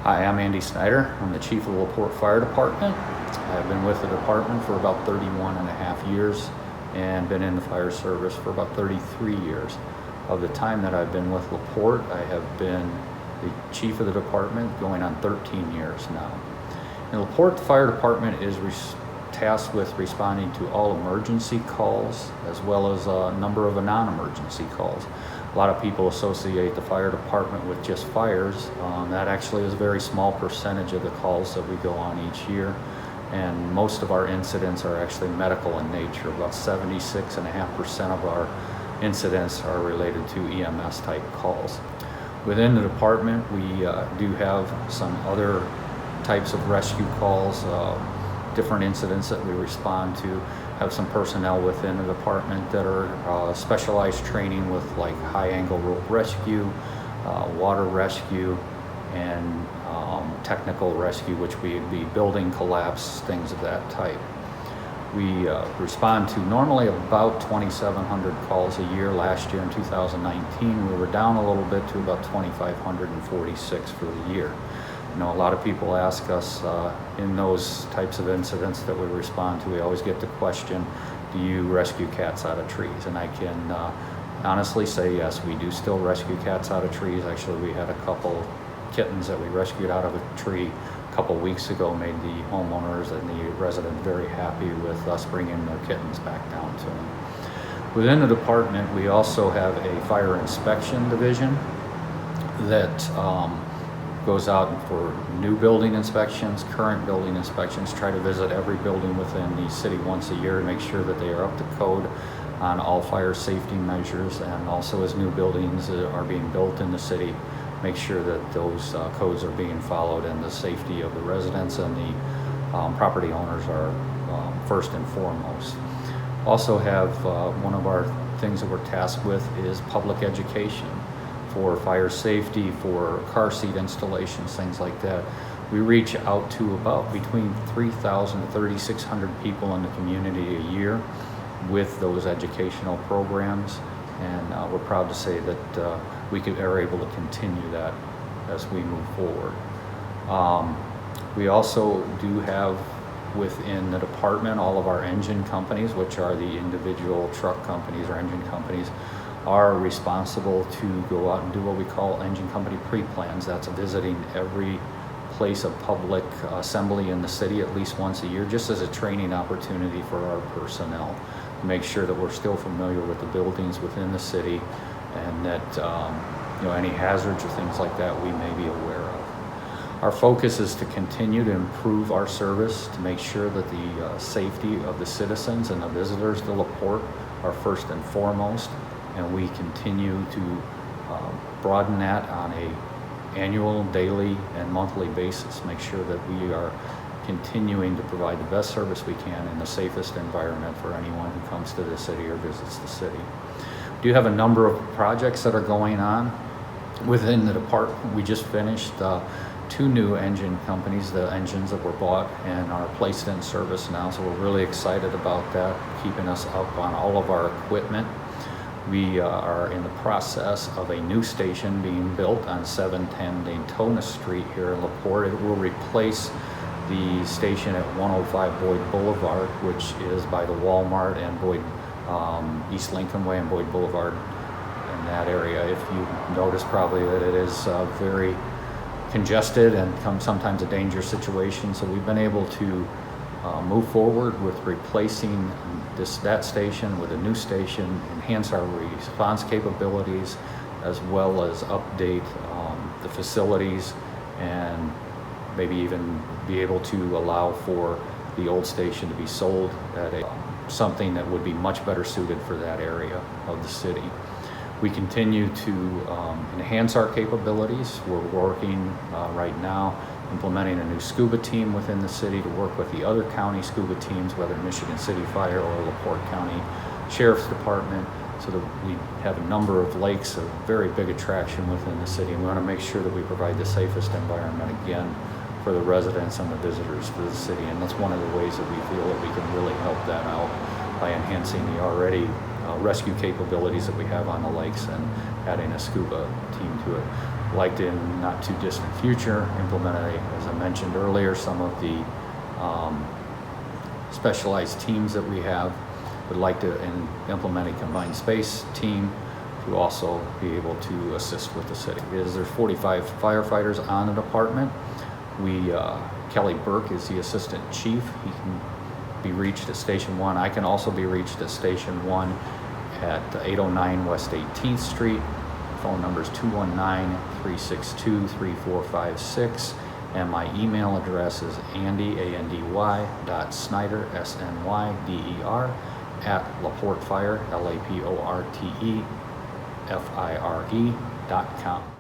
Hi, I'm Andy Snyder. I'm the Chief of the La Porte Fire Department. I've been with the department for about 31 and a half years and been in the fire service for about 33 years. Of the time that I've been with La Porte, I have been the Chief of the department going on 13 years now. In La Porte, the fire department is tasked with responding to all emergency calls as well as a number of non-emergency calls. A lot of people associate the fire department with just fires. That actually is a very small percentage of the calls that we go on each year. And most of our incidents are actually medical in nature. About 76.5% of our incidents are related to EMS type calls. Within the department, we do have some other types of rescue calls, different incidents that we respond to. Have some personnel within the department that are specialized training with like high angle rope rescue, water rescue, and technical rescue, which would be building collapse, things of that type. We respond to normally about 2,700 calls a year. Last year in 2019, we were down a little bit to about 2,546 for the year. You know, a lot of people ask us in those types of incidents that we respond to, we always get the question, do you rescue cats out of trees? And I can honestly say yes, we do still rescue cats out of trees. Actually, we had a couple kittens that we rescued out of a tree a couple weeks ago, made the homeowners and the residents very happy with us bringing their kittens back down to them. Within the department, we also have a fire inspection division that goes out for new building inspections, current building inspections, try to visit every building within the city once a year to make sure that they are up to code on all fire safety measures, and also as new buildings are being built in the city, make sure that those codes are being followed and the safety of the residents and the property owners are first and foremost. Also have one of our things that we're tasked with is public education for fire safety, for car seat installations, things like that. We reach out to about between 3,000 to 3,600 people in the community a year with those educational programs, and we're proud to say that we are able to continue that as we move forward. We also do have within the department all of our engine companies, which are the individual truck companies or engine companies, are responsible to go out and do what we call engine company pre-plans. That's visiting every place of public assembly in the city at least once a year, just as a training opportunity for our personnel, to make sure that we're still familiar with the buildings within the city and that any hazards or things like that we may be aware of. Our focus is to continue to improve our service, to make sure that the safety of the citizens and the visitors to La Porte are first and foremost, and we continue to broaden that on a annual, daily, and monthly basis. Make sure that we are continuing to provide the best service we can in the safest environment for anyone who comes to the city or visits the city. We do have a number of projects that are going on within the department. We just finished 2 new engine companies. The engines that were bought and are placed in service now, so we're really excited about that, keeping us up on all of our equipment. We are in the process of a new station being built on 710 Daytona Street here in La Porte. It will replace the station at 105 Boyd Boulevard, which is by the Walmart and Boyd East Lincoln Way and Boyd Boulevard in that area. If you notice probably that it is very congested and sometimes a dangerous situation, so we've been able to move forward with replacing that station with a new station, enhance our response capabilities, as well as update the facilities and maybe even be able to allow for the old station to be sold at something that would be much better suited for that area of the city. We continue to enhance our capabilities. We're working right now implementing a new scuba team within the city to work with the other county scuba teams, whether Michigan City Fire or La Porte County Sheriff's Department, so that we have a number of lakes, a very big attraction within the city. We want to make sure that we provide the safest environment again for the residents and the visitors to the city, and that's one of the ways that we feel that we can really help that out by enhancing the already rescue capabilities that we have on the lakes and adding a scuba team to it. like to, in not too distant future, implement, as I mentioned earlier, some of the specialized teams that we have. Would like to implement a combined space team to also be able to assist with the city. There's 45 firefighters on the department. Kelly Burke is the assistant chief. He can be reached at Station 1. I can also be reached at Station 1 at 809 West 18th Street. Phone number is 219-362-3456. And my email address is andy.snyder, SNYDER, at LaPorte Fire, LaPortefire.com.